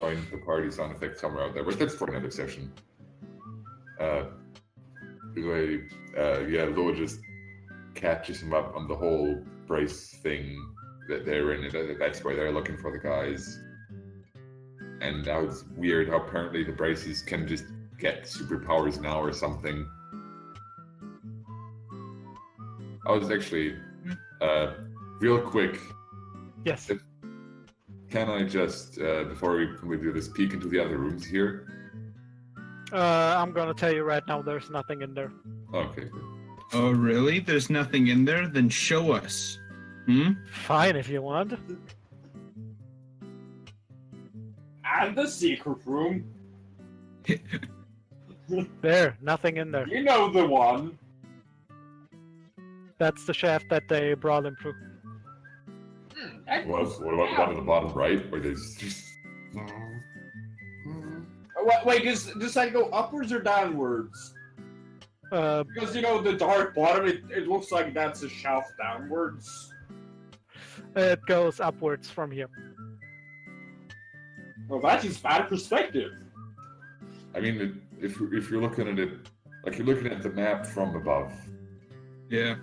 find the party sound effect somewhere out there, but that's for another session. Loa just catches him up on the whole brace thing that they're in. That's why they're looking for the guys. And now it's weird how apparently the braces can just get superpowers now or something. I was actually, real quick. Yes. Can I just, before we do this, peek into the other rooms here? I'm gonna tell you right now, there's nothing in there. Okay, good. Oh, really? There's nothing in there? Then show us. Fine if you want. And the secret room. There, nothing in there. You know the one. That's the shaft that they brought him through. What about the one at the bottom right, where there's just... Wait, does that go upwards or downwards? Because, the dark bottom, it looks like that's a shaft downwards. It goes upwards from here. Well, that is bad perspective. I mean, if you're looking at it, like you're looking at the map from above. Yeah.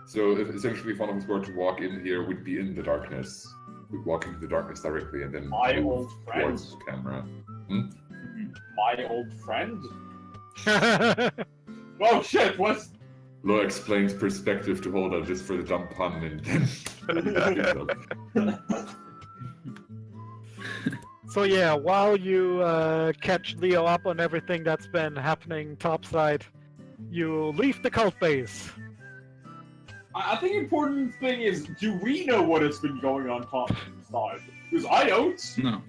So essentially, if one of us were to walk in here, we'd be in the darkness. We'd walk into the darkness directly and then My move old friend. towards the camera. My old friend? Oh shit, what's... Loa explains perspective to Holda just for the dumb pun and then... So yeah, while you catch Leo up on everything that's been happening topside, you leave the cult base. I think the important thing is, do we know what has been going on topside? Because I don't. No.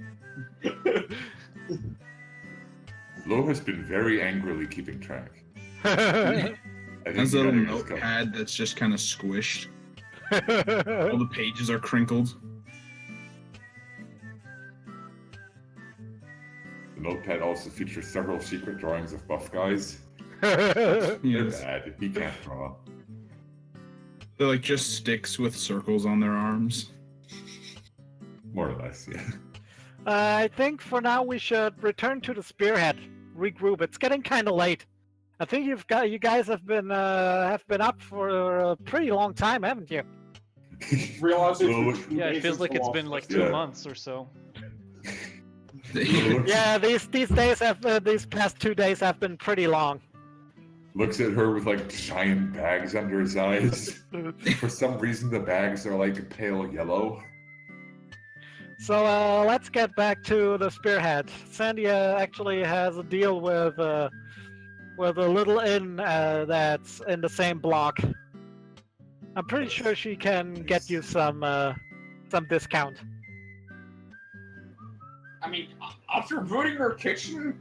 Loa has been very angrily keeping track. There's a little notepad that's just kind of squished. All the pages are crinkled. The notepad also features several secret drawings of buff guys. They're Yes. bad. He can't draw. They're like just sticks with circles on their arms. More or less, yeah. I think for now we should return to the spearhead, regroup. It's getting kind of late. I think you guys have been up for a pretty long time, haven't you? Realize Yeah, it feels like it's been like 2 months or so. Yeah, these past 2 days have been pretty long. Looks at her with like giant bags under his eyes. For some reason, the bags are like pale yellow. So let's get back to the spearhead. Sandia actually has a deal with a little inn that's in the same block. I'm pretty sure she can get you some discount. I mean, after ruining her kitchen?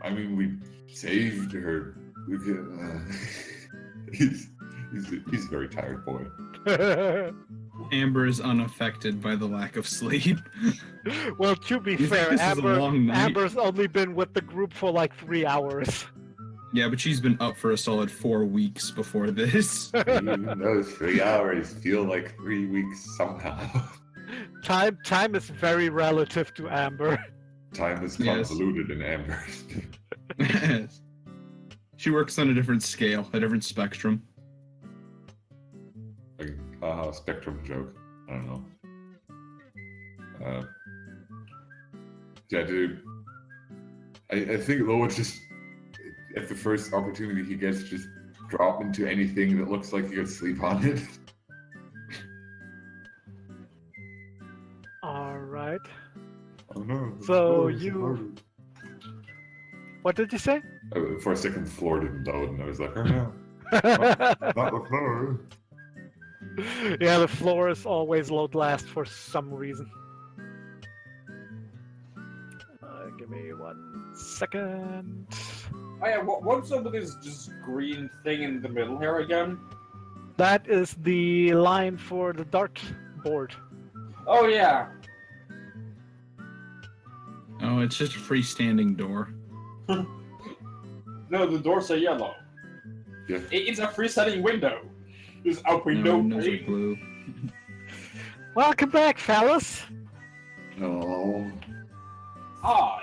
I mean, we saved her. He's a very tired boy. Amber is unaffected by the lack of sleep. Well, to be You think fair, this is a long night? Amber's only been with the group for like 3 hours. Yeah, but she's been up for a solid 4 weeks before this. Even those 3 hours feel like 3 weeks somehow. Time is very relative to Amber. Time is Yes. convoluted in Amber. She works on a different scale, a different spectrum. Like, haha, spectrum joke. I don't know. Yeah, dude. I think Loa just, at the first opportunity he gets, just drop into anything that looks like he could sleep on it. Alright. Oh no. So you... What did you say? For a second, the floor didn't load, and I was like, oh no. Not the floor. Yeah, the floors always load last for some reason. Give me 1 second. Oh yeah, what's up with this just green thing in the middle here again? That is the line for the dart board. Oh yeah. Oh, it's just a freestanding door. No, the doors are yellow. Yeah. It's a freestanding window. There's a window. No windows are blue. Welcome back, fellas. No. Hi.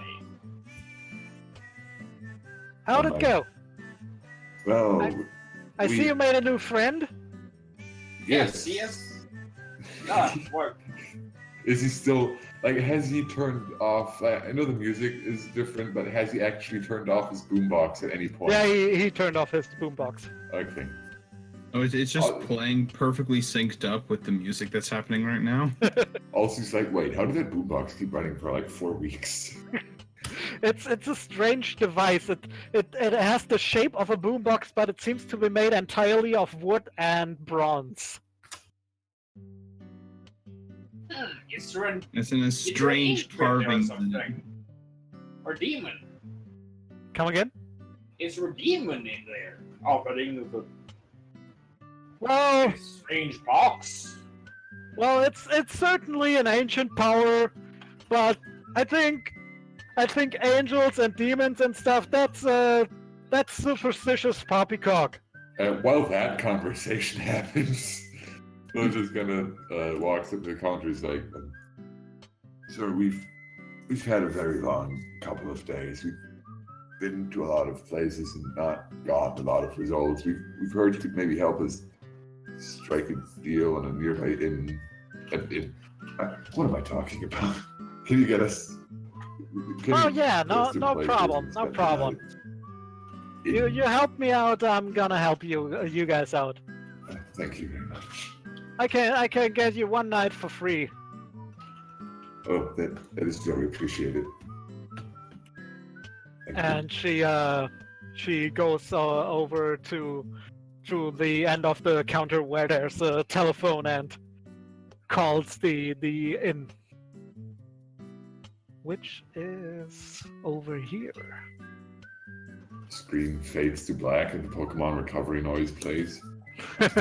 How'd it go? Well, I see you made a new friend. yes. Work. Is he still like? Has he turned off? I know the music is different, but has he actually turned off his boombox at any point? Yeah, he turned off his boombox. Okay. Oh, it's just playing perfectly synced up with the music that's happening right now. Also, he's like, wait, how did that boombox keep running for like 4 weeks? It's a strange device. It has the shape of a boombox, but it seems to be made entirely of wood and bronze. It's in a strange carving. Or demon. Come again? Is there a demon in there? Operating the Well, strange box. well, it's certainly an ancient power, but I think angels and demons and stuff, that's superstitious poppycock. While that conversation happens, Will just kind of walks up to the counter. He's like, "Sir, we've had a very long couple of days. We've been to a lot of places and not gotten a lot of results. We've heard you could maybe help us strike a deal on a nearby inn. What am I talking about? Can you get us?" Oh yeah, no problem, no problem. You help me out, I'm gonna help you guys out. Thank you very much. I can get you one night for free. Oh, that is very appreciated. And she goes over to the end of the counter where there's a telephone and calls the inn, which is over here. Screen fades to black and the Pokemon recovery noise plays.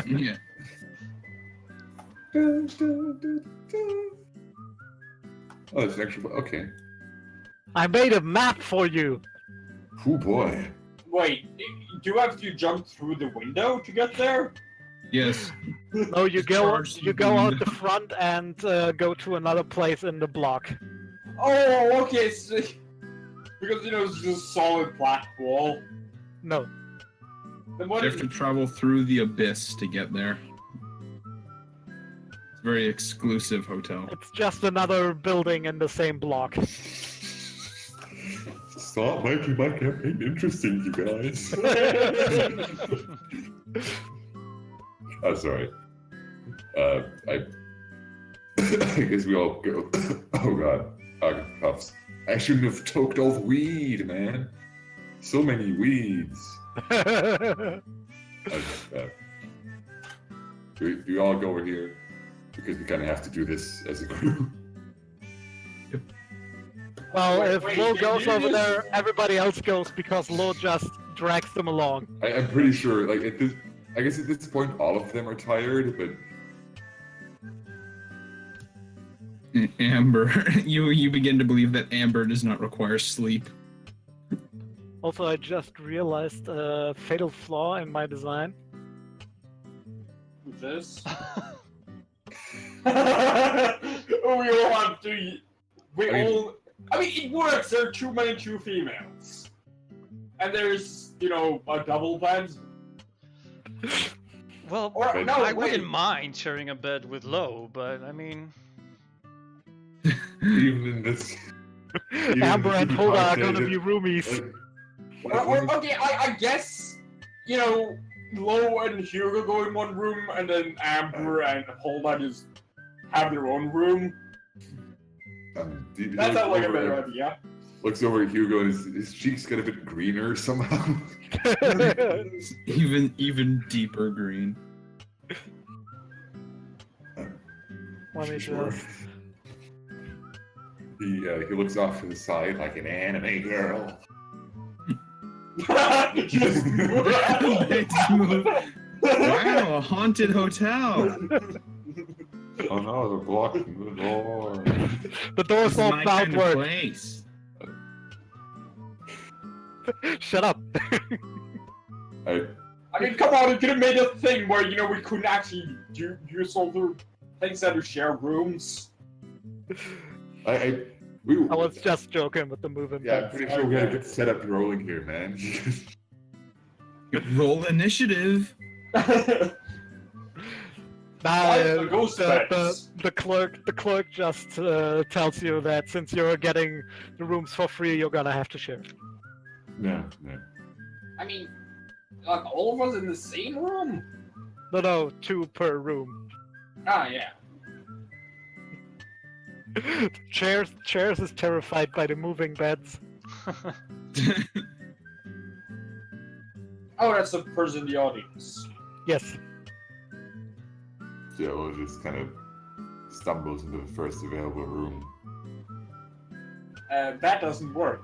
Yeah. Oh, it's actually okay. I made a map for you. Oh boy. Wait, do you have to jump through the window to get there? Yes. No, you go out the front and go to another place in the block. Oh, okay. So, because it's just solid black wall. No. Then what? You have to travel through the abyss to get there. It's a very exclusive hotel. It's just another building in the same block. Stop making my campaign interesting, you guys. Oh, sorry. I guess we all go. Oh god, cuffs. I shouldn't have toked all the weed, man. So many weeds. Do we all go over here? Because we kind of have to do this as a group. Well, if Lo goes over there, everybody else goes because Lo just drags them along. I'm pretty sure, like, I guess at this point, all of them are tired, but... Amber, you begin to believe that Amber does not require sleep. Also, I just realized a fatal flaw in my design. This? We all have to... I mean, it works. There are too many two females. And there's, a double bed. Well, I wouldn't mind sharing a bed with Lo, but I mean... Even in this... Amber and Hulda are gonna be roomies. Okay, I guess, Lo and Hugo go in one room, and then Amber and Hulda just have their own room. That sounds like a better idea. Looks over at Hugo and his cheeks get a bit greener somehow. even deeper green. Let me Sure. just... He looks off to the side like an anime girl. Just move. Wow, a haunted hotel. Oh no, they're blocking the door. The door's all my kind of outward. place. Shut up. I mean, come on, it could have made a thing where, we couldn't actually use all the things that are shared rooms. I I was just joking with the moving Yeah, I'm beds. pretty sure we gotta get set up rolling here, man. Roll initiative. The ghost beds? The clerk just tells you that since you're getting the rooms for free, you're gonna have to share. No. I mean, like all of us in the same room? No, 2 per room. Ah, yeah. Chairs is terrified by the moving beds. Oh, that's the person in the audience. Yes. Jill just kind of stumbles into the first available room. That doesn't work.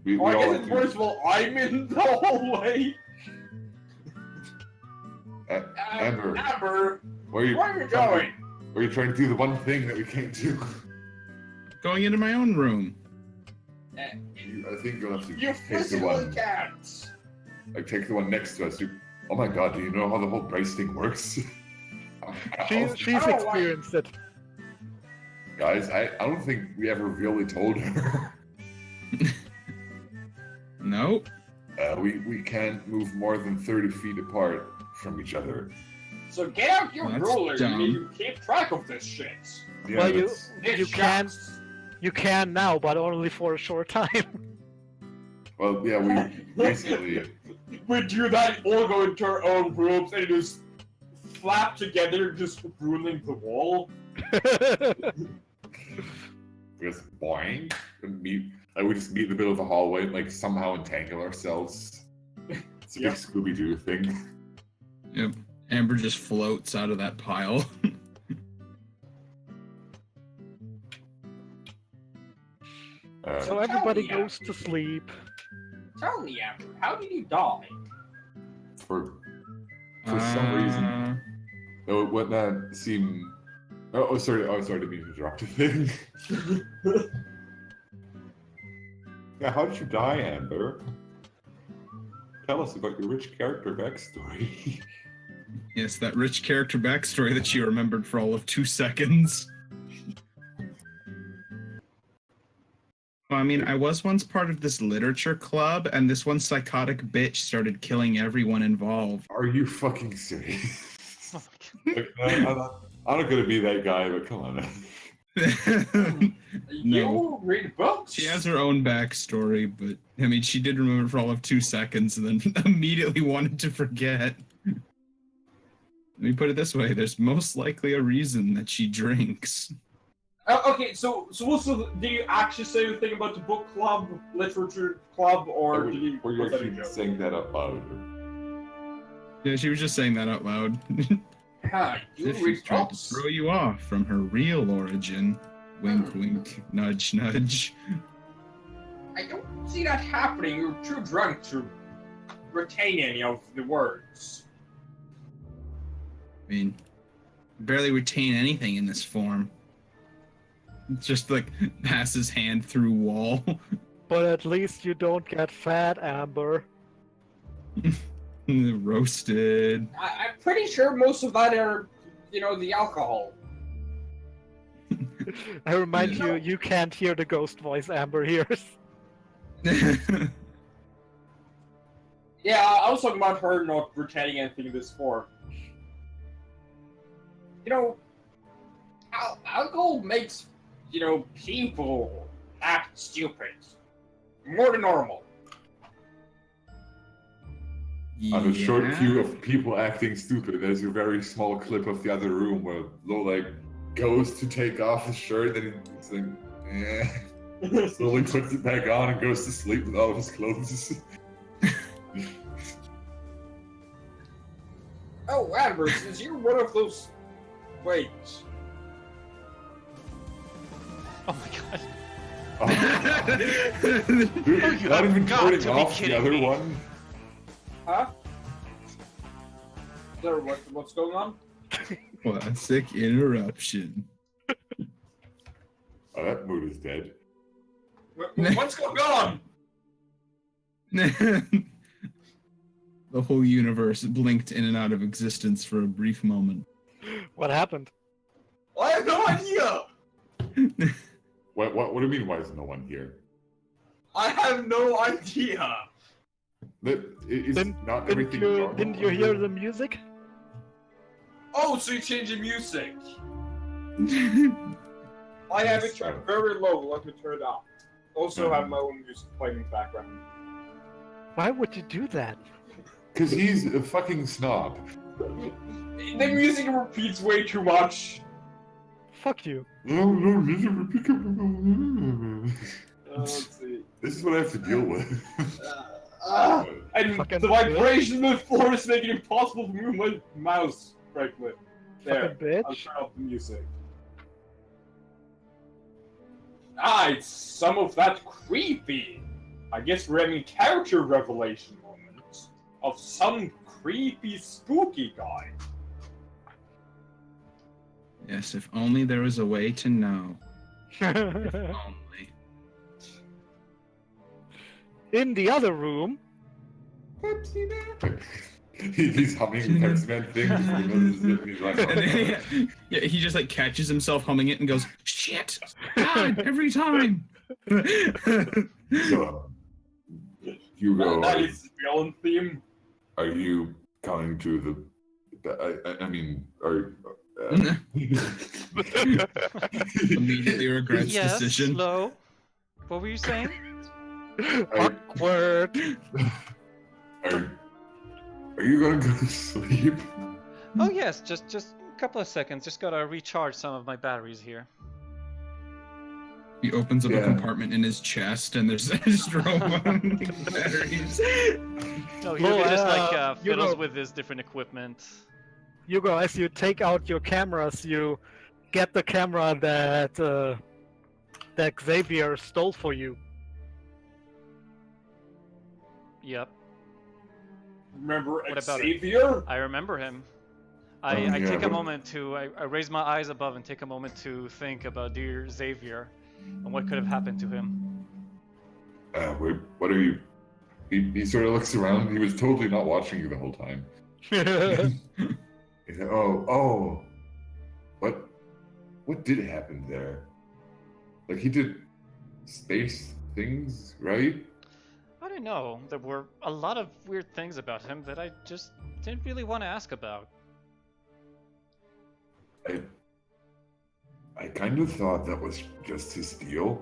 We Oh, I all guess first of all, I'm in the hallway. Amber, Amber, where are you going? Where are you trying to do the one thing that we can't do? Going into my own room. I think you'll have to You take the physically one. can't. Like take the one next to us. Oh my god, do you know how the whole brace thing works? She's Oh, experienced it. Guys, I don't think we ever really told her. Nope. We can't move more than 30 feet apart from each other. So get out your That's ruler. dumb. You need to keep track of this shit. Yeah, Well, that's- you can now, but only for a short time. well, yeah, we basically. We do that, all go into our own rooms and just flap together, just ruining the wall. Just boing and meet. Like we just meet in the middle of the hallway and like somehow entangle ourselves. It's a big Yep. Scooby-Doo thing. Yep. Amber just floats out of that pile. So everybody Tell me, goes to sleep. Tell me, Amber, how did you die? For some reason. No, it would not seem. Sorry, to be interrupted. Yeah, how did you die, Amber? Tell us about your rich character backstory. Yes, that rich character backstory that you remembered for all of 2 seconds. Well, I mean, I was once part of this literature club, and this one psychotic bitch started killing everyone involved. Are you fucking serious? Oh my God. Like, I'm not gonna be that guy, but come on. You read books? She has her own backstory, but I mean, she did remember for all of 2 seconds and then immediately wanted to forget. Let me put it this way: there's most likely a reason that she drinks. Okay, so also, did you actually say anything about the book club, literature club, or did you? Were you was that a actually joke? saying that out loud? Yeah, she was just saying that out loud. Ha, you As if read she's trying to books? throw you off from her real origin. Wink, wink, nudge, nudge. I don't see that happening. You're too drunk to retain any of the words. I mean, barely retain anything in this form. Just like pass his hand through wall. But at least you don't get fat, Amber. Roasted. I'm pretty sure most of that are, the alcohol. I remind you, you can't hear the ghost voice Amber hears. Yeah, I was talking about her not retaining anything in this form. Alcohol makes, people act stupid. More than normal. On a short Yeah. queue of people acting stupid, there's a very small clip of the other room where Lola goes to take off his shirt and it's like, slowly puts it back on and goes to sleep with all of his clothes. Oh, Amber, since you're one of those... Wait. Oh my God. Oh, dude, You not have even got turning to be off the kidding other me. one. Huh? There, what's going on? Classic interruption. Oh, that mood is dead. What's going on? The whole universe blinked in and out of existence for a brief moment. What happened? I have no idea! What do you mean? Why is no one here? I have no idea. Is not Didn't everything you normal didn't you over hear here? the music? Oh, so you changed the music. I have it turned very low. Let me turn it up. Also have my own music playing in the background. Why would you do that? Because he's a fucking snob. The music repeats way too much. Fuck you. Let's see. This is what I have to deal with. And Fucking the vibration of the floor is making it impossible to move my mouse correctly. There, Fucking I'll bitch. turn off the music. It's some of that creepy. I guess we're having a character revelation moment of some creepy, spooky guy. Yes, if only there was a way to know. If only. In the other room, He's humming the Pepsi Man thing. He's like, And then, yeah, he just like catches himself humming it and goes, "Shit! God, every time." So, Hugo, That is the villain theme. are you coming to the? I mean, are. Immediately regrets Yes, decision. Lo. What were you saying? awkward. Are you gonna go to sleep? Oh yes, just a couple of seconds. Just gotta recharge some of my batteries here. He opens up a Yeah. compartment in his chest, and there's strobe batteries. No, Lo, Hugo just Hugo. fiddles with his different equipment. Hugo, as you take out your cameras, you get the camera that Xavier stole for you. Yep, Remember What about it? Xavier? I remember him. Oh, I yeah, take a but- moment to I raise my eyes above and take a moment to think about dear Xavier and what could have happened to him. Wait, what are you? He sort of looks around. He was totally not watching you the whole time. He said, oh, what did happen there? Like he did space things, right? I don't know. There were a lot of weird things about him that I just didn't really want to ask about. I kind of thought that was just his deal.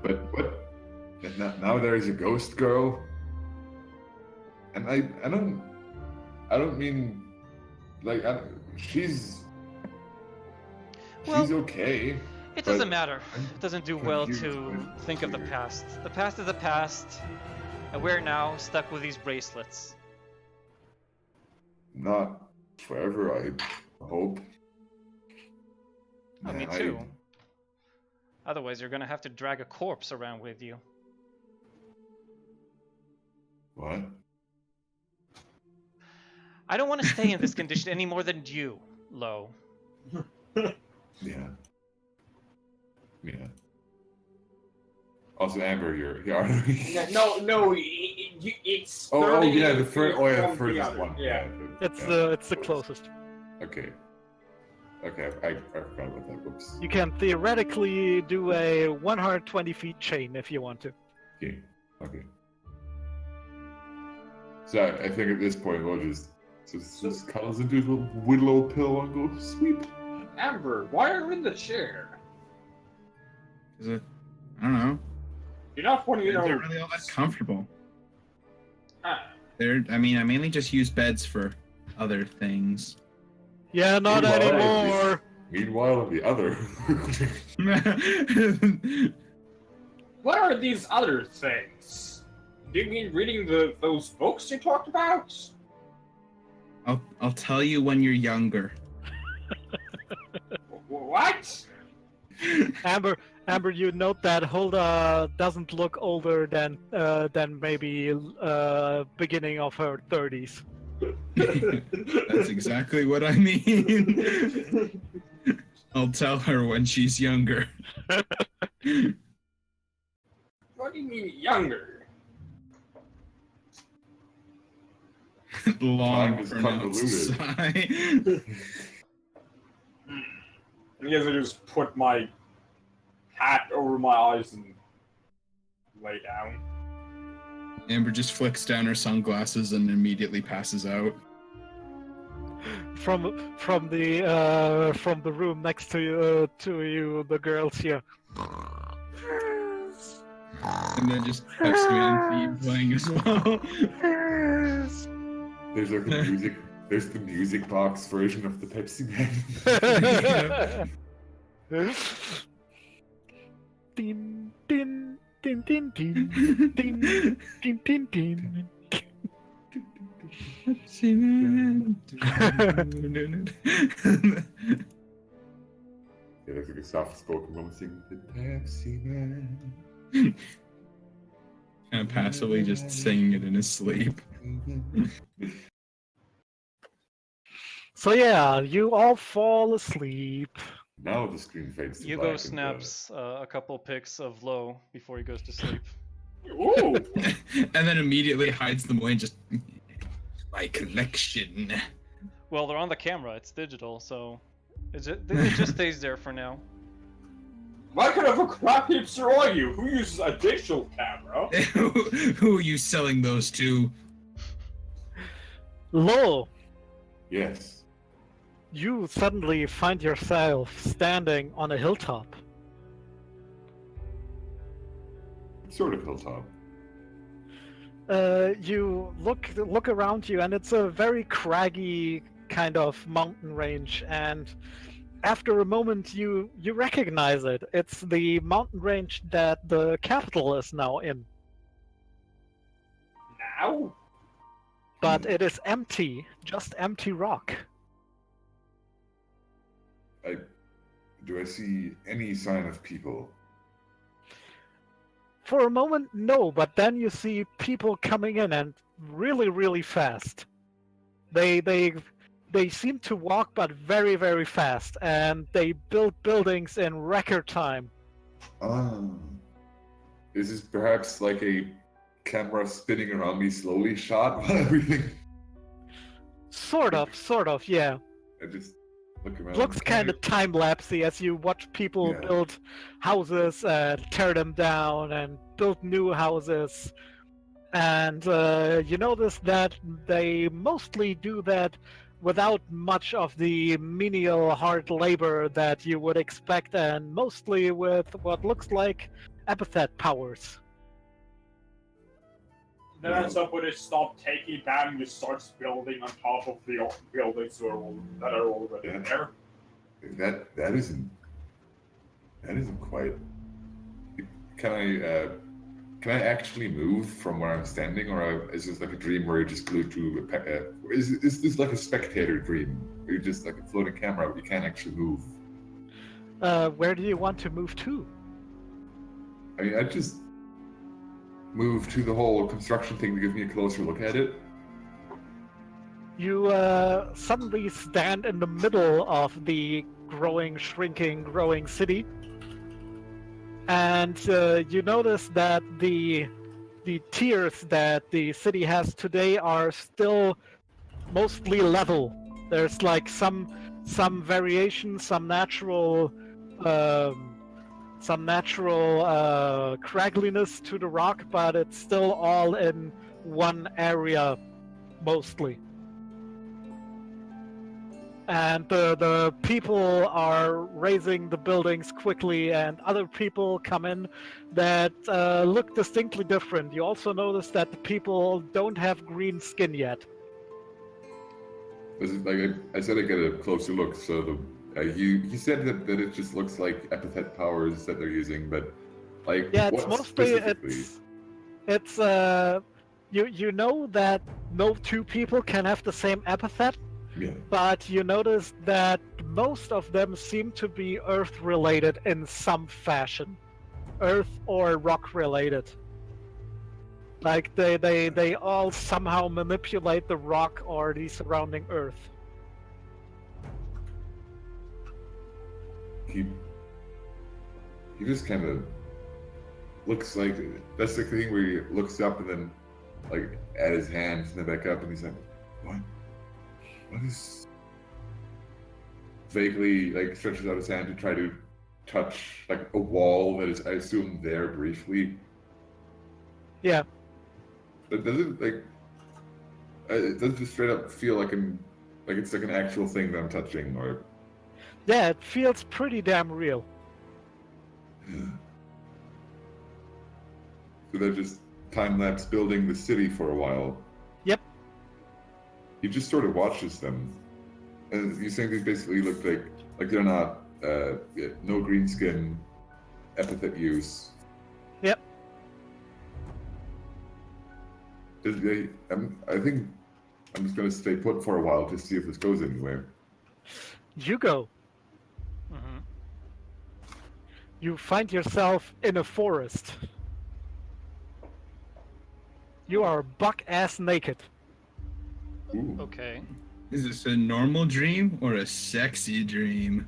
But what? And now there's a ghost girl. And I don't mean like she's Well, okay. It doesn't But matter. I'm It doesn't do well confused to with think of the here. past. The past is the past, and we're now stuck with these bracelets. Not forever, I hope. Oh, me Man, too. Otherwise, you're gonna have to drag a corpse around with you. What? I don't want to stay in this condition any more than you, Lo. Yeah. Yeah. Also, Amber, you're No, it's. Oh, 30 yeah, the first. Oh, yeah, the from furthest other. one. Yeah. It's the closest. Okay. Okay, I forgot about that. Whoops. You can theoretically do a 120 feet chain if you want to. Okay. Okay. So I think at this point we'll just cuddles into his little willow pill and go sweep. Amber, why are you in the chair? Is it? I don't know. You're not one of They're your. really all that comfortable. Ah, I mainly just use beds for other things. Yeah, not Meanwhile, anymore. Meanwhile, on the other. what are these other things? Do you mean reading those books you talked about? I'll tell you when you're younger. What? Amber, you note that Hulda doesn't look older than maybe beginning of her 30s. That's exactly what I mean. I'll tell her when she's younger. What do you mean younger? Long Time is pronounced convoluted. sigh. I guess I just put my hat over my eyes and lay down. Amber just flicks down her sunglasses and immediately passes out. From the room next to you, the girls here. And then just Pepsi Man theme playing as well. There's like the music. There's the music box version of the Pepsi Man. Din din din din din din din din din. Pepsi Man. Yeah, there's like a soft-spoken woman singing the Pepsi Man. Kind of passively just singing it in his sleep. So yeah, you all fall asleep. Now the screen fades to black. Hugo and, snaps a couple pics of Lo before he goes to sleep. Ooh! And then immediately hides them away and just... My collection. Well, they're on the camera. It's digital, so it just stays there for now. What kind of a crap hipster are you? Who uses a digital camera? Who are you selling those to? Lo, yes. you suddenly find yourself standing on a hilltop. Sort of hilltop. You look around you, and it's a very craggy kind of mountain range. And after a moment, you recognize it. It's the mountain range that the capital is now in. Now? But it is empty, just empty rock. Do I see any sign of people? For a moment, no, but then you see people coming in, and really, really fast. They seem to walk, but very, very fast, and they build buildings in record time. Is this perhaps like a camera spinning around me slowly shot while everything? Sort of, yeah. I just look around. Looks kind of time-lapsey as you watch people Yeah. build houses, tear them down, and build new houses. And you notice that they mostly do that without much of the menial hard labor that you would expect, and mostly with what looks like epithet powers. Then somebody stops taking damage and starts building on top of the buildings that are already Yeah. there. That isn't quite. Can I actually move from where I'm standing, or is this like a dream where you're just glued to? Is this like a spectator dream? Where you're just like a floating camera, but you can't actually move? Where do you want to move to? I mean, I just move to the whole construction thing to give me a closer look at it. You suddenly stand in the middle of the shrinking, growing city. And you notice that the tiers that the city has today are still mostly level. There's like some variation, some natural craggliness to the rock, but it's still all in one area mostly. And the people are raising the buildings quickly, and other people come in that look distinctly different. You also notice that the people don't have green skin yet. This is like I said, I get a closer look. So you said that it just looks like epithet powers that they're using, but like Yeah, it's what mostly specifically? it's you know that no two people can have the same epithet. Yeah. But you notice that most of them seem to be Earth-related in some fashion. Earth or rock-related. Like, they all somehow manipulate the rock or the surrounding Earth. He just kind of looks like, that's the thing where he looks up and then like at his hands and then back up and he's like, what is, vaguely like stretches out his hand to try to touch like a wall that is, I assume, there briefly. Yeah. But does it like? It does just straight up feel like it's like an actual thing that I'm touching, or Yeah, it feels pretty damn real. so they're just time lapse building the city for a while. Yep. He just sort of watches them, and you think they basically look like they're not no green skin, epithet use. Yep. I think I'm just gonna stay put for a while to see if this goes anywhere. You go. Mm-hmm. You find yourself in a forest. You are buck-ass naked. Ooh. Okay. Is this a normal dream or a sexy dream?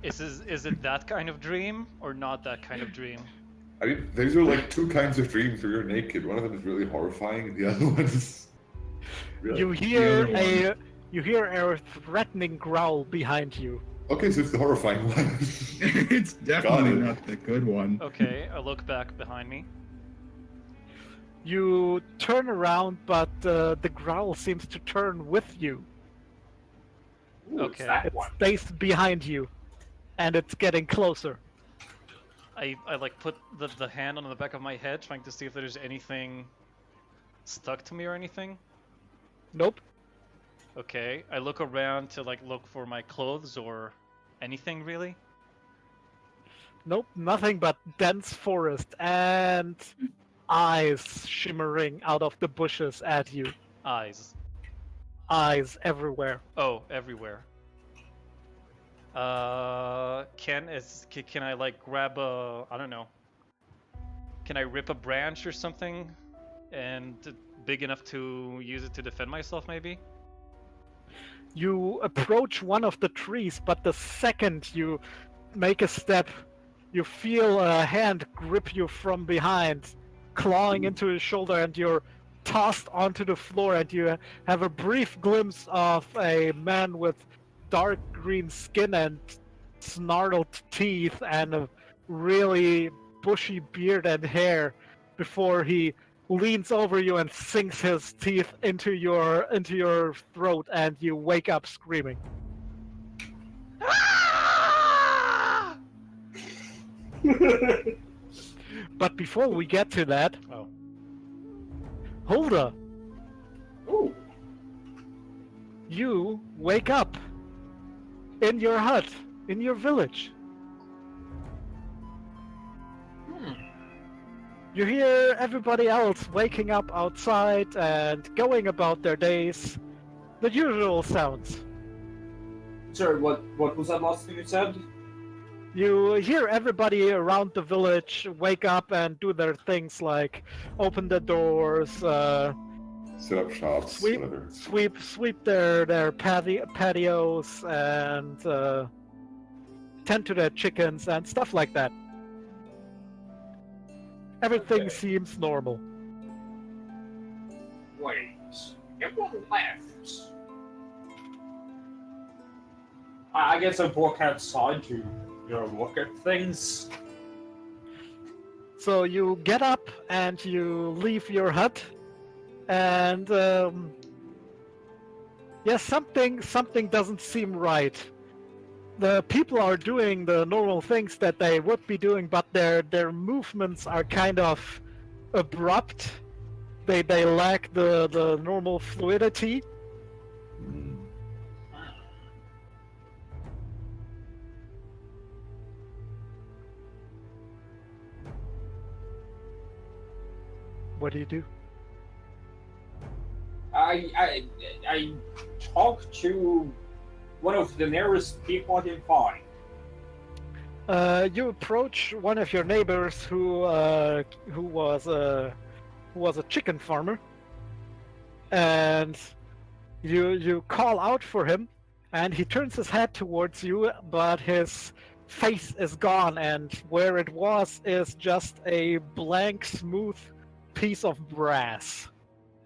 Is it that kind of dream or not that kind of dream? I mean, these are like two kinds of dreams where you're naked. One of them is really horrifying, and the other one is. Really... You hear other a threatening growl behind you. Okay, so it's the horrifying one. It's definitely it. not the good one. Okay, I look back behind me. You turn around, but the growl seems to turn with you. Ooh, it's Okay. that It one. stays behind you, and it's getting closer. I like put the hand on the back of my head, trying to see if there's anything stuck to me or anything. Nope. Okay, I look around to like look for my clothes or anything really. Nope, nothing but dense forest and eyes shimmering out of the bushes at you. Eyes. Eyes everywhere. Oh, everywhere. Can I like grab a, I don't know. Can I rip a branch or something, and big enough to use it to defend myself maybe? You approach one of the trees, but the second you make a step, you feel a hand grip you from behind, clawing into his shoulder, and you're tossed onto the floor, and you have a brief glimpse of a man with dark green skin and snarled teeth and a really bushy beard and hair before he leans over you and sinks his teeth into your throat, and you wake up screaming. But before we get to that, Oh. Hulda, Ooh. you wake up in your hut, in your village. You hear everybody else waking up outside and going about their days. The usual sounds. Sorry, what was that last thing you said? You hear everybody around the village wake up and do their things like open the doors, Set up shops, Sweep. whatever. sweep their patios, and tend to their chickens and stuff like that. Everything Okay. seems normal. Wait, everyone left. I guess I walk outside to, look at things. So you get up and you leave your hut, and something doesn't seem right. The people are doing the normal things that they would be doing, but their movements are kind of abrupt. They lack the normal fluidity. Mm. What do you do? I talked to one of the nearest people I can find. You approach one of your neighbors who was a chicken farmer, and you call out for him, and he turns his head towards you, but his face is gone, and where it was is just a blank, smooth piece of brass.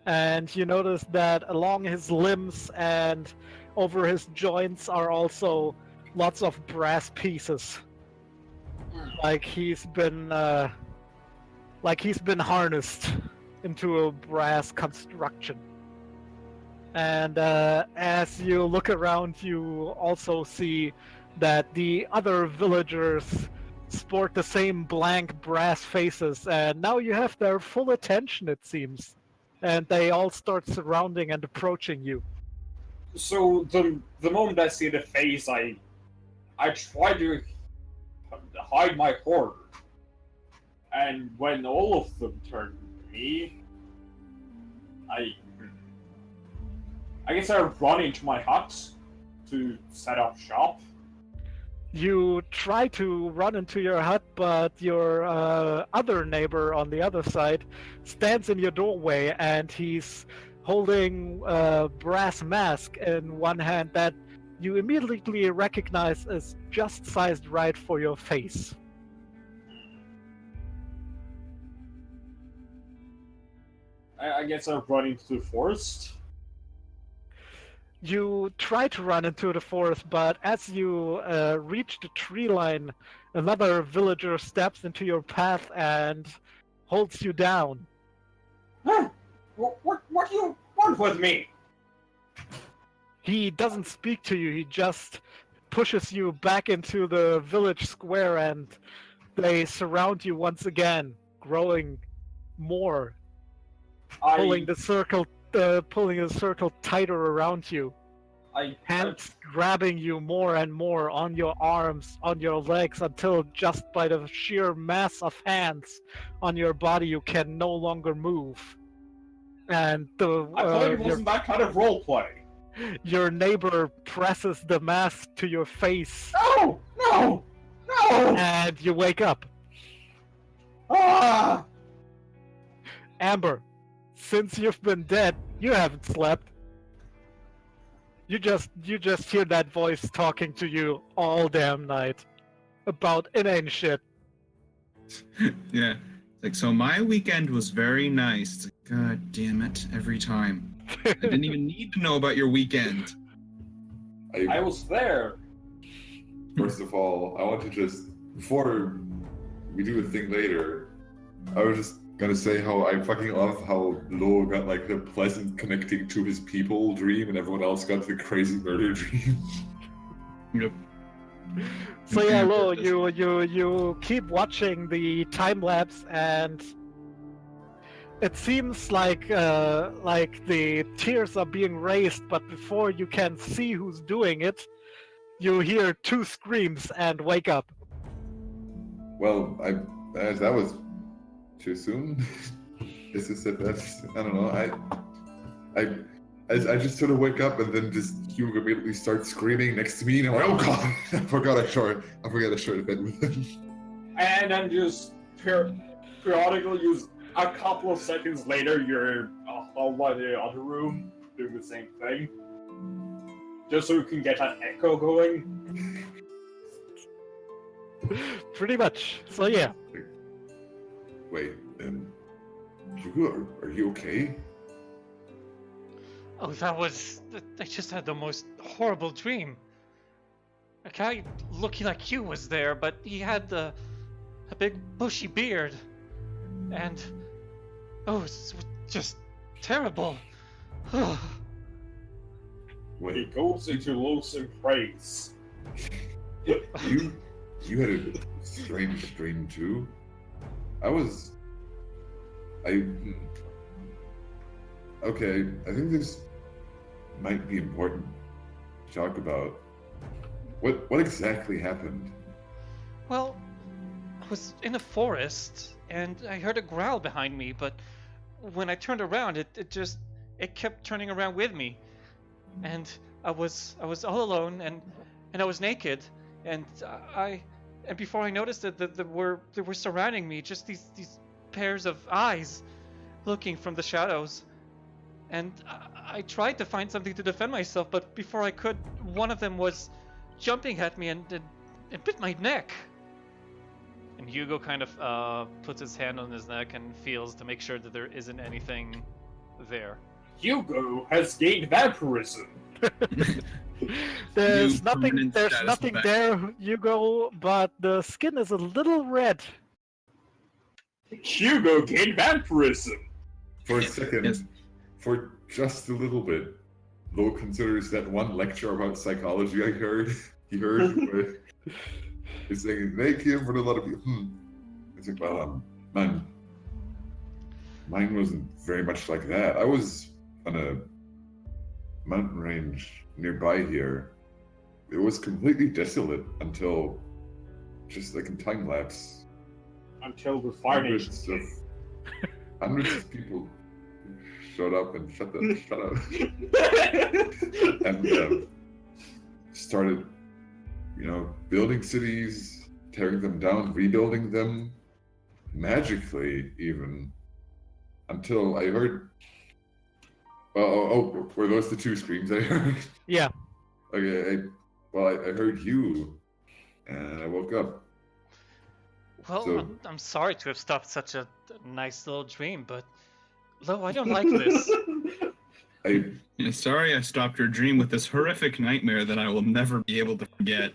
And you notice that along his limbs and over his joints are also lots of brass pieces. like he's been harnessed into a brass construction. And as you look around, you also see that the other villagers sport the same blank brass faces, and now you have their full attention, it seems. And they all start surrounding and approaching you. So the moment I see the face, I try to hide my horror. And when all of them turn to me, I guess I run into my hut to set up shop. You try to run into your hut, but your other neighbor on the other side stands in your doorway, and he's holding a brass mask in one hand that you immediately recognize as just sized right for your face. I guess I run into the forest. You try to run into the forest, but as you reach the tree line, another villager steps into your path and holds you down. Huh? What do you want with me? He doesn't speak to you, he just pushes you back into the village square, and they surround you once again, growing more, pulling the circle tighter around you. Hands grabbing you more and more on your arms, on your legs, until just by the sheer mass of hands on your body you can no longer move. And I thought it wasn't that kind of roleplay. Your neighbor presses the mask to your face. No! No! No! And you wake up. Ah! Amber, since you've been dead, you haven't slept. You just hear that voice talking to you all damn night about inane shit. Yeah. Like, so my weekend was very nice. It's like, God damn it, every time. I didn't even need to know about your weekend. I was there. First of all, I want to just, before we do the thing later, I was just gonna say how I fucking love how Lo got like the pleasant connecting to his people dream and everyone else got the crazy murder dream. Yep. So yeah, Lo, you keep watching the time lapse, and it seems like the tears are being raised, but before you can see who's doing it, you hear 2 screams and wake up. Well, that was too soon. This is it. That's, I don't know. I just sort of wake up and then just Hugo immediately starts screaming next to me, and I'm like, oh god, I forgot I share a bed with him. And then just periodically use a couple of seconds later, you're by the other room doing the same thing. Just so you can get an echo going. Pretty much. So yeah. Wait, Hugo, are you okay? Oh, I just had the most horrible dream. A guy looking like you was there, but he had a big bushy beard. And, oh, it's just terrible. Wait, He goes into loathsome praise. you had a strange dream too? Okay, I think this might be important to talk about. What exactly happened? Well, I was in a forest, and I heard a growl behind me, but when I turned around, it kept turning around with me. And I was all alone, and I was naked, and before I noticed it, they were surrounding me, just these pairs of eyes looking from the shadows. And I tried to find something to defend myself, but before I could, one of them was jumping at me and bit my neck. And Hugo kind of puts his hand on his neck and feels to make sure that there isn't anything there. Hugo has gained vampirism. There's New nothing. permanent There's status nothing effect. there, Hugo. But the skin is a little red. Hugo gained vampirism. For a second, Yes. for just a little bit, Lo considers that one lecture about psychology I heard. He heard where it's saying they came for a lot of people. It's like, well, mine wasn't very much like that. I was on a mountain range nearby here. It was completely desolate until just like in time lapse. Until the Fire Nation Hundreds of people showed up and shut up and started, building cities, tearing them down, rebuilding them, magically even, until I heard. Oh, were those the two screams I heard? Yeah. Okay, I heard you, and I woke up. Well, So- I'm sorry to have stopped such a nice little dream, but Lo, I don't like this. Yeah, sorry I stopped your dream with this horrific nightmare that I will never be able to forget.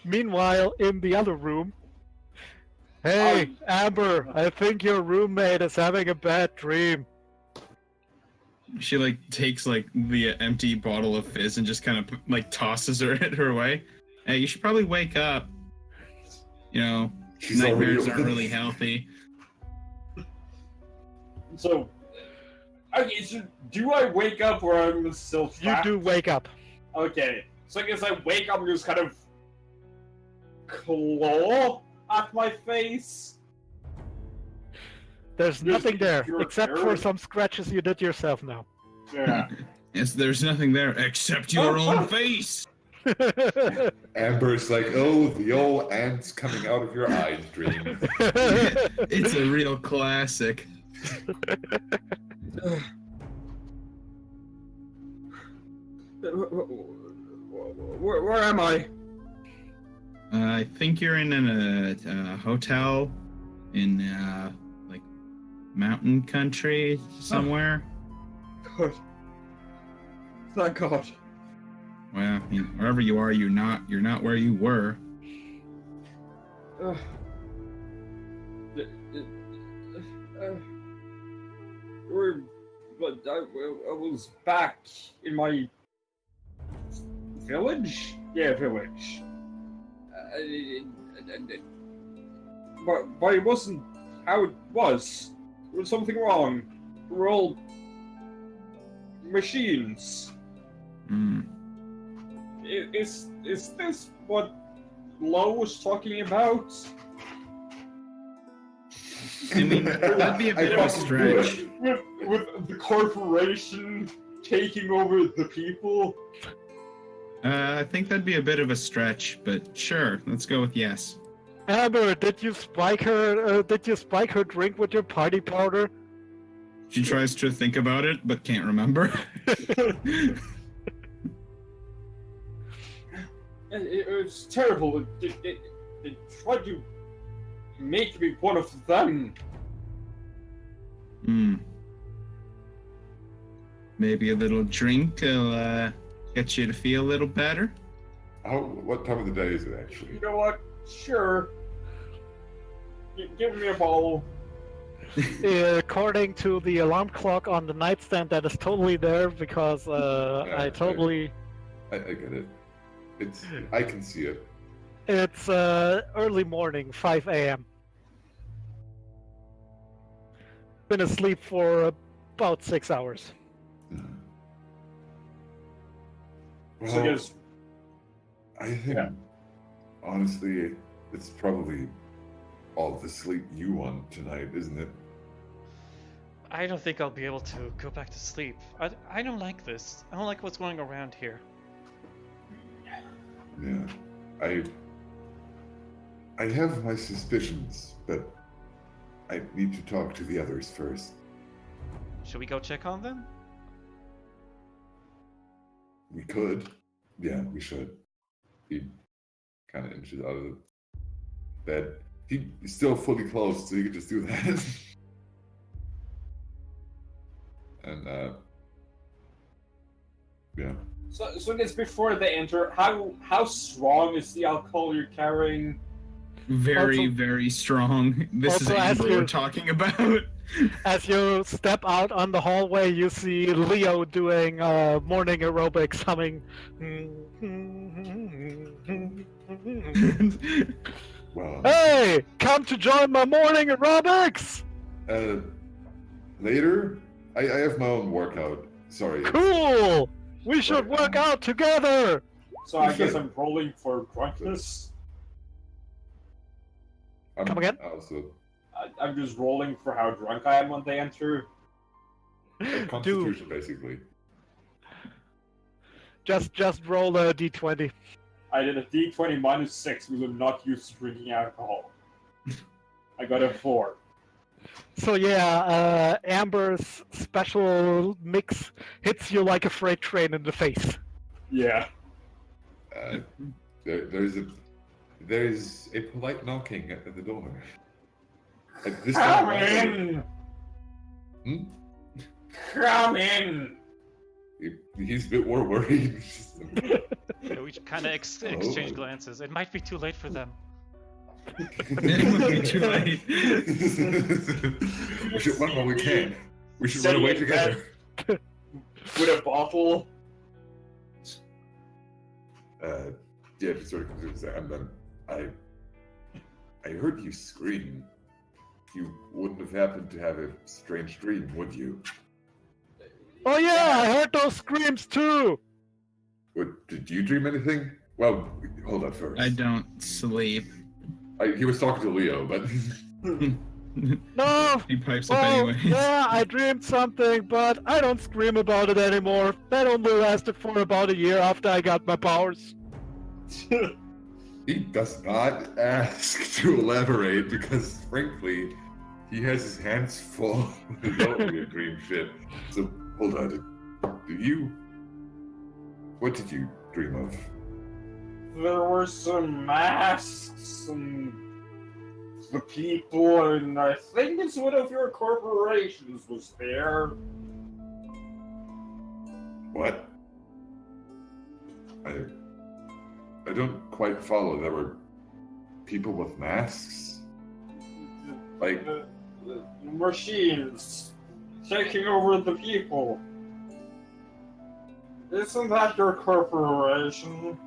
Meanwhile, in the other room. Hey, Amber, I think your roommate is having a bad dream. She takes the empty bottle of fizz and just kind of tosses her away. Hey, you should probably wake up. She's Nightmares already aren't really healthy. So, okay, so do I wake up or I'm still You trapped? do wake up. Okay, so I guess I wake up and just kind of claw at my face. There's Just nothing there, pure except terror. for some scratches you did yourself now. Yeah. Yes, there's nothing there except your own face. Amber's like, oh, the old ants coming out of your eyes dream. It's a real classic. Where am I? I think you're in a hotel in mountain country somewhere. God. Thank God. Well, wherever you are, you're not where you were. Uh, but I was back in my village? Yeah, village. But it wasn't how it was. There was something wrong. We're all machines. Hmm. Is this what Lo was talking about? I mean, that'd be a bit of a stretch. With the corporation taking over the people? I think that'd be a bit of a stretch, but sure, let's go with yes. Amber, did you spike her? Did you spike her drink with your party powder? She tries to think about it, but can't remember. It was terrible. It tried to make me one of them. Hmm. Maybe a little drink will get you to feel a little better. What time of the day is it actually? You know what? Sure. Give me a bottle. According to the alarm clock on the nightstand, that is totally there because I totally. I get it. I can see it. It's early morning, 5 a.m. Been asleep for about 6 hours. So I guess I think, honestly, it's probably all the sleep you want tonight, isn't it? I don't think I'll be able to go back to sleep. I don't like this. I don't like what's going around here. Yeah. I have my suspicions, but I need to talk to the others first. Should we go check on them? We could. Yeah, we should. He kind of inches out of the bed. He's still fully clothed, so you could just do that. And, yeah. So I guess before they enter, how strong is the alcohol you're carrying? Very, Also- very strong. This is also, as Amber you- we're talking about. As you step out on the hallway, you see Leo doing morning aerobics, humming. Well, Hey, come to join my morning aerobics! later, I have my own workout. Sorry. Cool! We should work out together! So I guess I'm rolling for drunkenness. Come again? Also, I'm just rolling for how drunk I am when they enter. Dude, Constitution, basically. just roll a d20. I did a d20 -6 because I'm not used to drinking alcohol. I got a 4. So yeah, Amber's special mix hits you like a freight train in the face. Yeah. There's a polite knocking at the door. At this Come time, in! Hmm? Come in! He's a bit more worried. Yeah, we kind of exchange glances. It might be too late for them. It would be too late. We should run while we can. We should run away together. With a bottle. Yeah, he sort of comes in and says, and then I heard you scream. You wouldn't have happened to have a strange dream, would you? Oh yeah, I heard those screams too! Did you dream anything? Well, hold on first. I don't sleep. He was talking to Leo, but No! He pipes up Well, anyway. yeah, I dreamed something, but I don't scream about it anymore. That only lasted for about a year after I got my powers. he does not ask to elaborate because, frankly, he has his hands full with your dream shit. So, hold on. What did you dream of? There were some masks and the people, and I think it's one of your corporations was there. What? I don't quite follow. There were people with masks? Like, The machines taking over the people. Isn't that your corporation?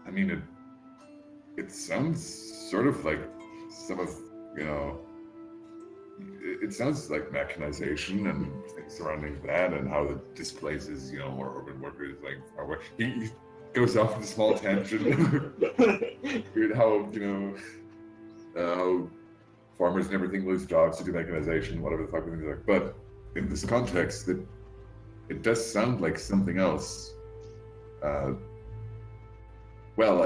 I mean, it sounds sort of like some of, it sounds like mechanization and things surrounding that and how it displaces, more urban workers, like, he goes off on a small tangent. how, how farmers and everything lose jobs to do mechanization, whatever the fuck things like. But in this context, it does sound like something else. Well,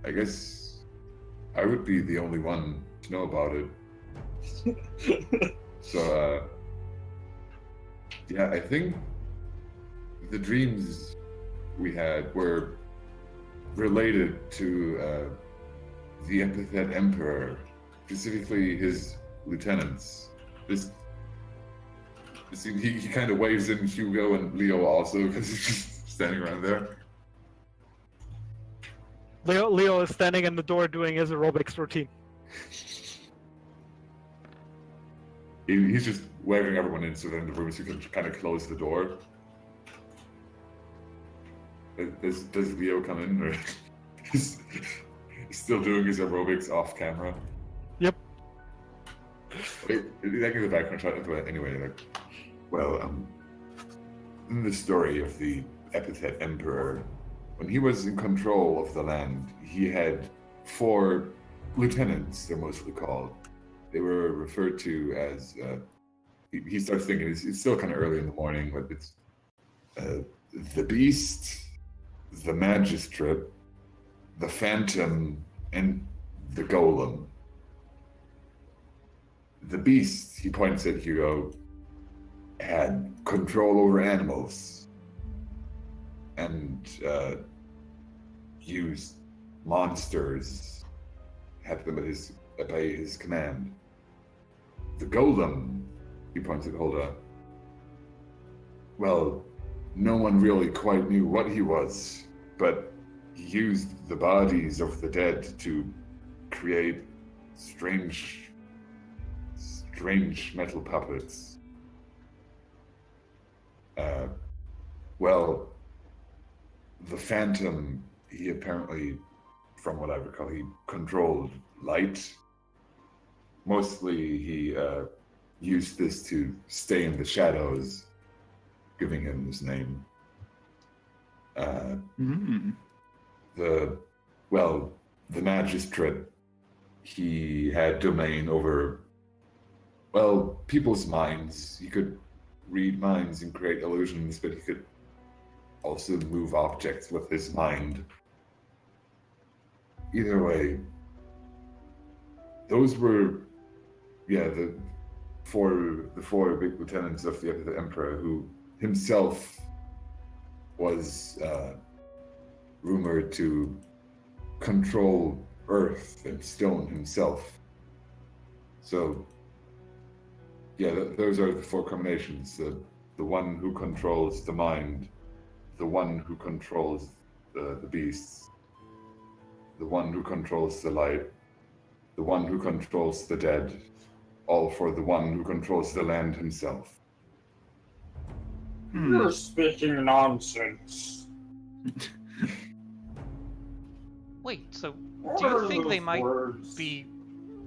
I guess I would be the only one to know about it. So, yeah, I think the dreams we had were related to the Epithet Emperor, specifically his lieutenants. He kind of waves in Hugo and Leo also because he's just standing around there. Leo is standing in the door doing his aerobics routine. He's just waving everyone in so they're in the room so you can kind of close the door. Does Leo come in or he's still doing his aerobics off camera? Yep. That gives the background shot into it anyway. In the story of the Epithet Emperor, when he was in control of the land, he had 4 lieutenants, they're mostly called. They were referred to as, he starts thinking, it's still kind of early in the morning, but it's the Beast, the Magistrate, the Phantom, and the Golem. The Beast, he points at Hugo, had control over animals and used monsters, had them at his command. The Golem, he points at Hulda, well, no one really quite knew what he was, but he used the bodies of the dead to create strange metal puppets. Well, the Phantom, he apparently, from what I recall, he controlled light. Mostly he used this to stay in the shadows, giving him his name. The magistrate, he had domain over, well, people's minds. He could read minds and create illusions, but he could also move objects with his mind. Either way, those were, the four big lieutenants of the Emperor, who himself was rumored to control earth and stone himself. So, those are the four combinations. The one who controls the mind, the one who controls the beasts, the one who controls the light, the one who controls the dead, all for the one who controls the land himself. You're speaking nonsense. Wait, so What do you are think they those might words? be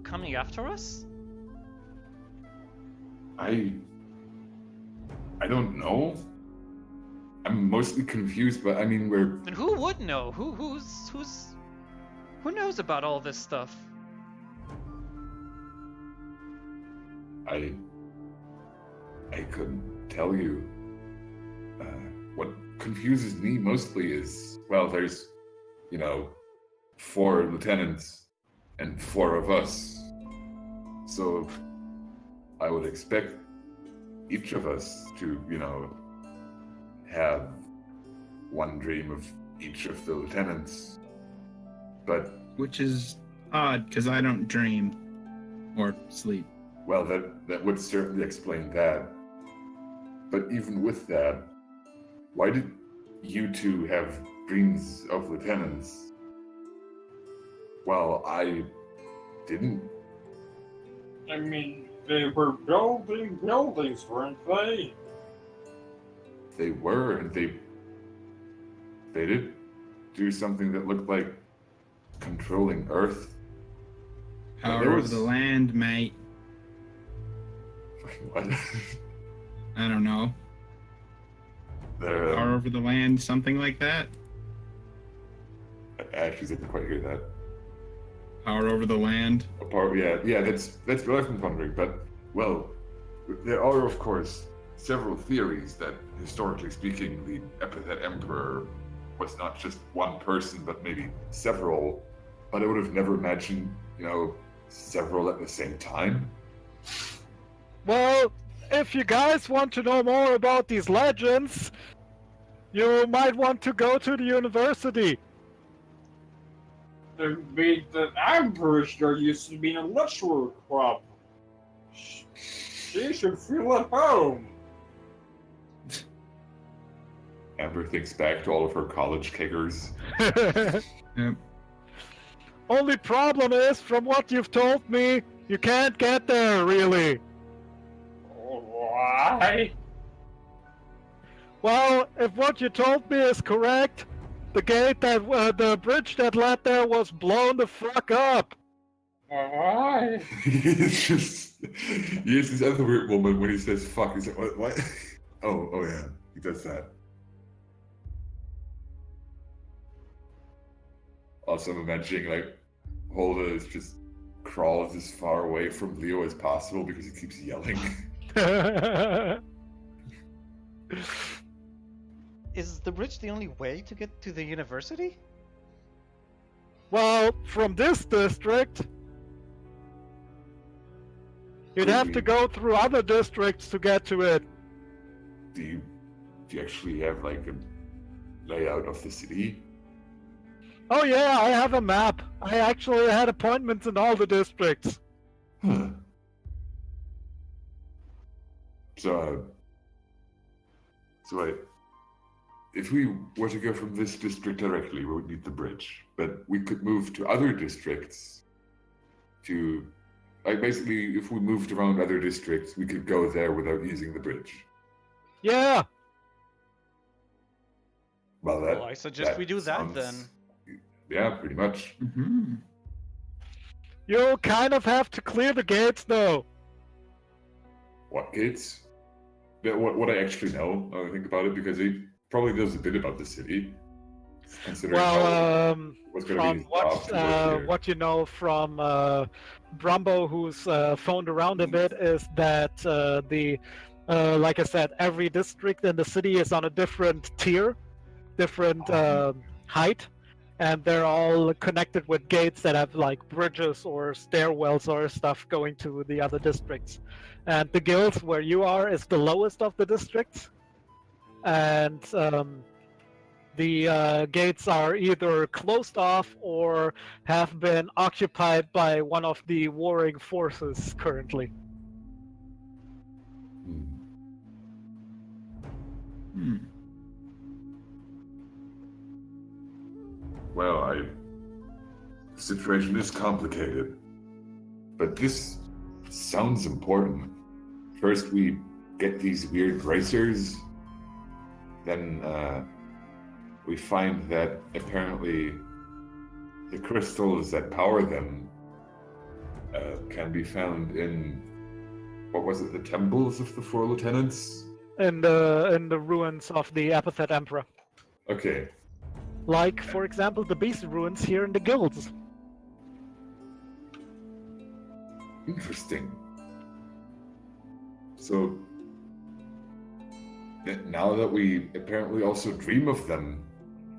coming after us? I don't know. I'm mostly confused, but I mean, And who would know? Who knows about all this stuff? I couldn't tell you. What confuses me mostly is, well, there's, 4 lieutenants and 4 of us. So I would expect each of us to, have one dream of each of the lieutenants. But, Which is odd, because I don't dream or sleep. well, that would certainly explain that. But even with that, why did you two have dreams of lieutenants? Well, I didn't. I mean, they were building buildings, weren't they? They were, and they did do something that looked like controlling Earth. Power there over was- the land, mate. What? I don't know. There, Power over the land, something like that. I actually didn't quite hear that. Power over the land. That's what I've been wondering. But well, there are of course several theories that, historically speaking, the epithet Emperor was not just one person, but maybe several. But I would have never imagined, several at the same time. Well, if you guys want to know more about these legends, you might want to go to the university. I'm pretty sure used to be in a lecturer club. She should feel at home. Amber thinks back to all of her college kickers. Yep. Only problem is, from what you've told me, you can't get there, really. Why? Well, if what you told me is correct, the the bridge that led there was blown the fuck up. Why? It's just, he has this other weird moment when he says fuck. He's like, what? Oh yeah, he does that. Also, I'm imagining like Holda is just crawls as far away from Leo as possible because he keeps yelling. Is the bridge the only way to get to the university? Well, from this district, you'd have to go through other districts to get to it. Do you actually have like a layout of the city? Oh yeah, I have a map. I actually had appointments in all the districts. Huh. So wait, if we were to go from this district directly, we would need the bridge. But we could move to other districts to, like, basically, if we moved around other districts, we could go there without using the bridge. Yeah. Well, Well, I suggest we do that sounds- then. Yeah, pretty much. Mm-hmm. You kind of have to clear the gates, though. What gates? Yeah, what I actually know, I think about it, because he probably knows a bit about the city. Considering Well, what's going to be from his job to work here. what you know from Brumbo, who's phoned around a bit, is that like I said, every district in the city is on a different tier, different height, and they're all connected with gates that have like bridges or stairwells or stuff going to the other districts. And the guild where you are is the lowest of the districts, and the gates are either closed off or have been occupied by one of the warring forces currently. Hmm. Hmm. Well, the situation is complicated, but this sounds important. First, we get these weird bracers, then we find that apparently the crystals that power them can be found in, what was it, the temples of the Four Lieutenants? In the ruins of the Epithet Emperor. Okay, Like, for example, the beast ruins here in the guilds. interesting. So, now that we apparently also dream of them,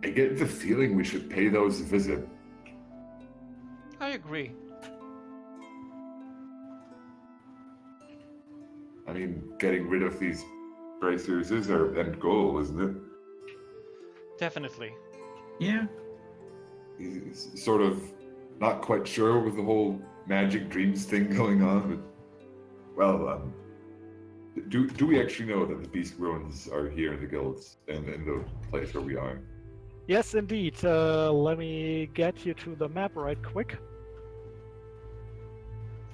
I get the feeling we should pay those a visit. I agree. I mean, getting rid of these bracers is our end goal, isn't it? Definitely. Yeah. He's sort of not quite sure with the whole magic dreams thing going on, but well, do we actually know that the beast ruins are here in the guilds and in the place where we are? Yes, indeed. Let me get you to the map right quick.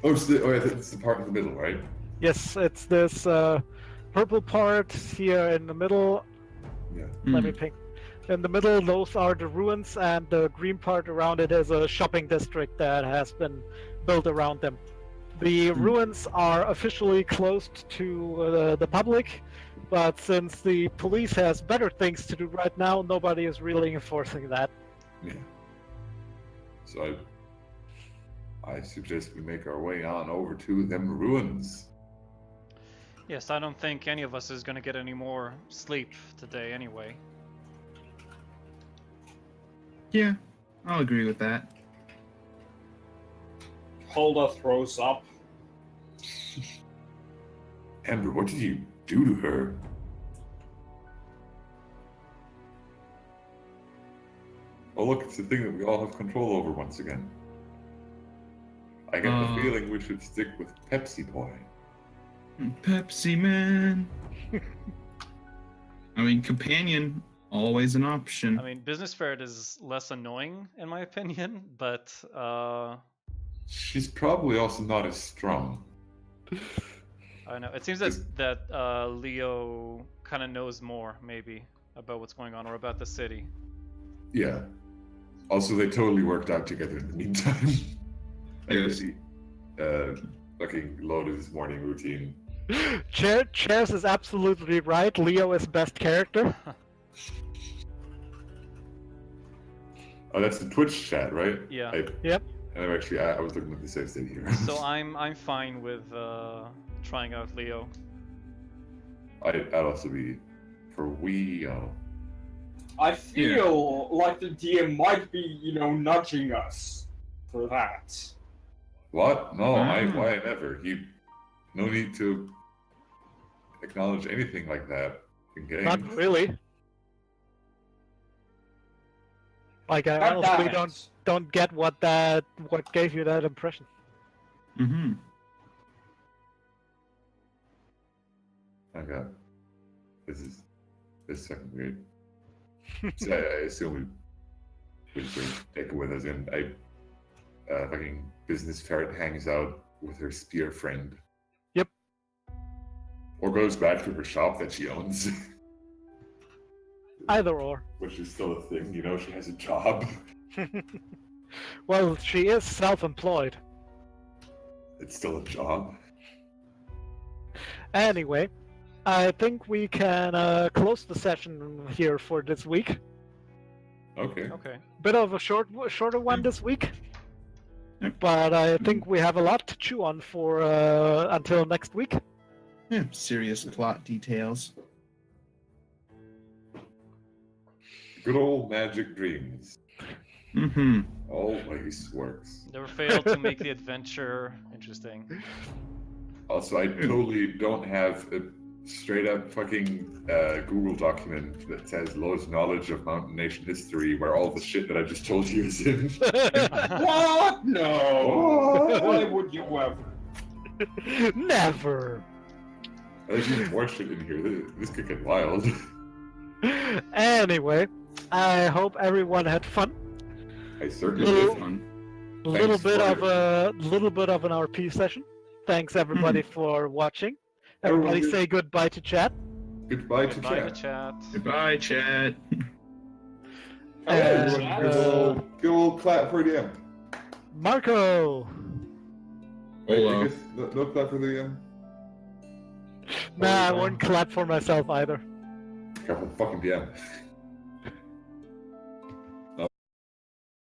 Oh, it's the part in the middle, right? Yes, it's this purple part here in the middle. Yeah. Let me ping. In the middle, those are the ruins, and the green part around it is a shopping district that has been built around them. The ruins are officially closed to the public, but since the police has better things to do right now, nobody is really enforcing that. Yeah. So I suggest we make our way on over to them ruins. Yes, I don't think any of us is gonna get any more sleep today anyway. Yeah, I'll agree with that. Hulda throws up. Amber, what did you do to her? Oh look, it's the thing that we all have control over once again. I get the feeling we should stick with Pepsi Boy. Pepsi Man. I mean, companion, always an option. I mean, Business Ferret is less annoying in my opinion, but She's probably also not as strong. I don't know. It seems that Leo kind of knows more, maybe, about what's going on or about the city. Yeah. Also, they totally worked out together in the meantime. Yes. Looking low to this morning routine. Chairs is absolutely right. Leo is best character. Oh, that's the Twitch chat, right? Yeah. Yep. And I was looking at the save state here. So I'm fine with trying out Leo. I'd also be for I feel like the DM might be, nudging us for that. What? No, Ah. why never? No need to acknowledge anything like that in game. Not really. Like, I God honestly damn it. don't get what gave you that impression. Mm-hmm. Okay. This is second weird. So I assume we'll take it with us. And fucking business ferret hangs out with her spear friend. Yep. Or goes back to her shop that she owns, Either or. which is still a thing. You know, she has a job. Well, she is self-employed. It's still a job. Anyway, I think we can close the session here for this week. Okay. Okay. Bit of a shorter one this week, Yep. but I think we have a lot to chew on for until next week. Yeah, serious plot details. Good old magic dreams. Mm-hmm. Always works. Never failed to make the adventure interesting. Also, I totally don't have a straight up fucking Google document that says Lowe's knowledge of Mountain Nation history where all the shit that I just told you is in. What? No. Why would you ever? Never. There's even more shit in here. This could get wild. Anyway, I hope everyone had fun. I certainly Little- did. Fun. A little Thanks bit for- of an RP session. Thanks everybody for watching. Everybody Everyone- say goodbye to chat. Goodbye to Goodbye to chat. chat. Goodbye, chat. And, Good old clap for the end. Marco. Wait, Hello. I guess no clap for the end. Nah, I won't clap for myself either. Clap for the fucking DM.